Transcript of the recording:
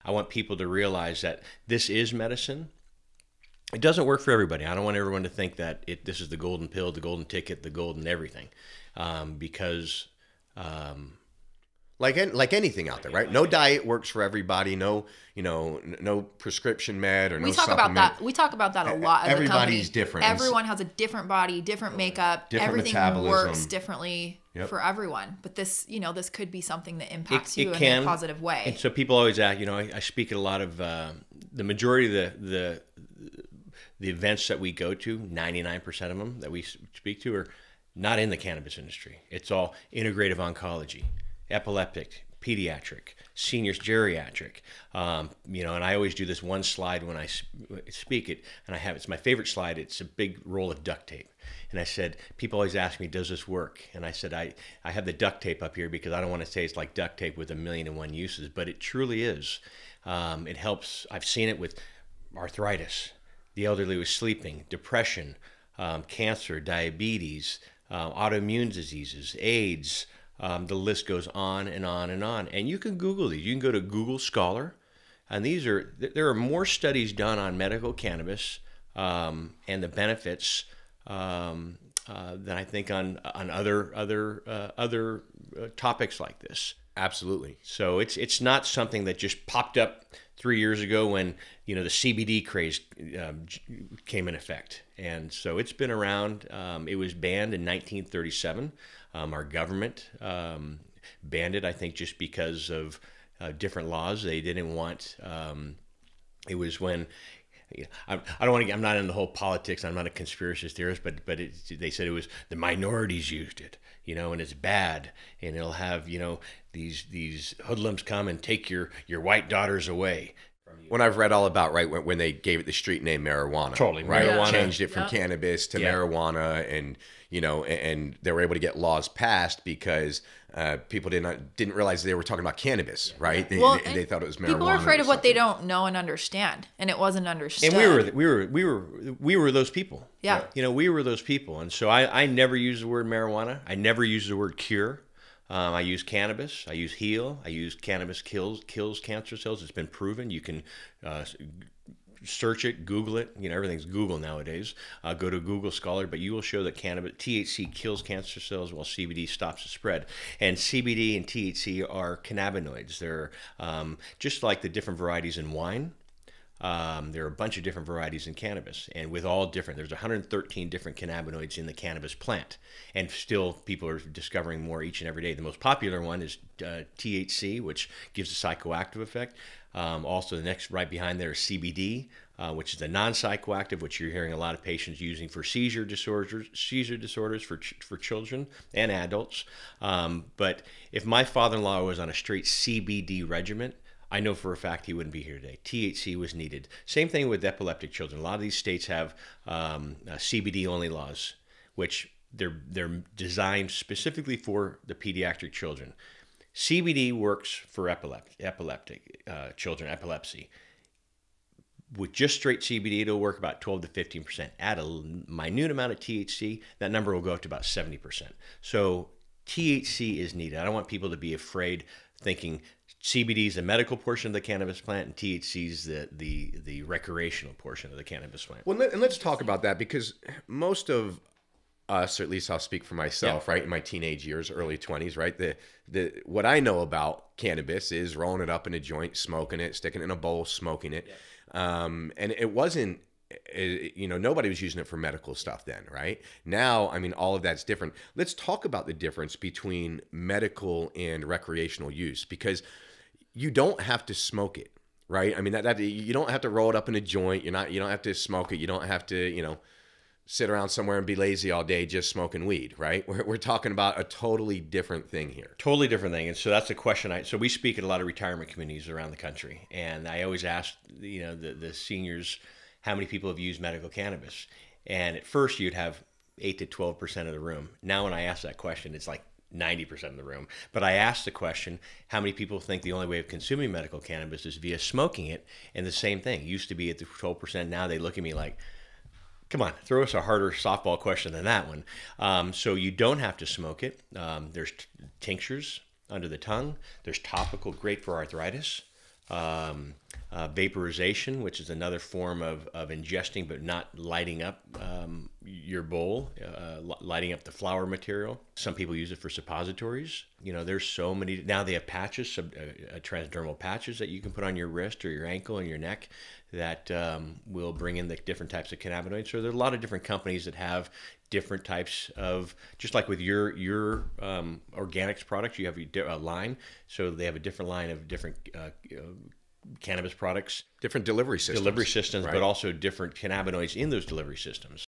I want people to realize that this is medicine. It doesn't work for everybody. I don't want everyone to think that this is the golden pill, the golden ticket, the golden everything, because like anything out there, right? No diet works for everybody. No, no prescription med or no supplement. We talk about that a lot. Everybody's different. Everyone has a different body, different makeup. Different everything metabolism. works differently for everyone. But this, this could be something that impacts you in a positive way. And so people always ask, I speak at a lot of the majority of the events that we go to, 99% of them that we speak to are not in the cannabis industry. It's all integrative oncology, epileptic, pediatric, seniors, geriatric. And I always do this one slide when I speak it, and it's my favorite slide. It's a big roll of duct tape. And I said, people always ask me, does this work? And I said, I have the duct tape up here because I don't want to say it's like duct tape with 1,000,001 uses, but it truly is. It helps. I've seen it with arthritis, the elderly with sleeping, depression, cancer, diabetes, autoimmune diseases, AIDS. The list goes on and on and on. And you can Google these. You can go to Google Scholar, and there are more studies done on medical cannabis and the benefits than I think on other topics like this. Absolutely. So it's not something that just popped up 3 years ago when the CBD craze came in effect, and so it's been around. It was banned in 1937. Our government banned it, I think, just because of different laws. They didn't want. It was when. I don't want to. I'm not in the whole politics. I'm not a conspiracy theorist, but they said it was the minorities used it, and it's bad, and it'll have these hoodlums come and take your white daughters away. When I've read all about when they gave it the street name marijuana, totally right, marijuana. Changed it from cannabis to marijuana, and and they were able to get laws passed because people didn't realize they were talking about cannabis, right? They thought it was marijuana. People are afraid of what they don't know and understand, and it wasn't understood. And we were those people. Yeah. We were those people, and so I never use the word marijuana. I never use the word cure. I use cannabis. I use heal. I use cannabis kills cancer cells. It's been proven. You can search it, Google it. Everything's Google nowadays. Go to Google Scholar, but you will show that cannabis THC kills cancer cells while CBD stops the spread. And CBD and THC are cannabinoids. They're just like the different varieties in wine. There are a bunch of different varieties in cannabis, and with all different, there's 113 different cannabinoids in the cannabis plant, and still people are discovering more each and every day. The most popular one is THC, which gives a psychoactive effect. Also, the next right behind there is CBD, which is the non-psychoactive, which you're hearing a lot of patients using for seizure disorders for children and adults. But if my father-in-law was on a straight CBD regimen, I know for a fact he wouldn't be here today. THC was needed. Same thing with epileptic children. A lot of these states have CBD-only laws, which they're designed specifically for the pediatric children. CBD works for epileptic children, epilepsy. With just straight CBD, it'll work about 12 to 15%. Add a minute amount of THC, that number will go up to about 70%. So THC is needed. I don't want people to be afraid thinking CBD is the medical portion of the cannabis plant and THC is the recreational portion of the cannabis plant. Well, and let's talk about that, because most of us, or at least I'll speak for myself, right, in my teenage years, early 20s, right, what I know about cannabis is rolling it up in a joint, smoking it, sticking it in a bowl, smoking it. And it wasn't, nobody was using it for medical stuff then, right? Now, all of that's different. Let's talk about the difference between medical and recreational use, because you don't have to smoke it, right? That you don't have to roll it up in a joint. You don't have to smoke it. You don't have to, sit around somewhere and be lazy all day just smoking weed, right? We're talking about a totally different thing here. Totally different thing. And so that's a question. So we speak at a lot of retirement communities around the country. And I always ask, the seniors, how many people have used medical cannabis? And at first you'd have 8 to 12% of the room. Now when I ask that question, it's like 90% of the room. But I asked the question, how many people think the only way of consuming medical cannabis is via smoking it? And the same thing. It used to be at the 12%. Now they look at me like, come on, throw us a harder softball question than that one. So you don't have to smoke it. There's tinctures under the tongue. There's topical, great for arthritis. vaporization, which is another form of ingesting but not lighting up your bowl, lighting up the flower material. Some people use it for suppositories. You know, there's so many. Now they have patches, transdermal patches that you can put on your wrist or your ankle and your neck that will bring in the different types of cannabinoids. So there's a lot of different companies that have different types of, just like with your Organixx products, you have a line. So they have a different line of different cannabis products, different delivery systems, right? But also different cannabinoids in those delivery systems.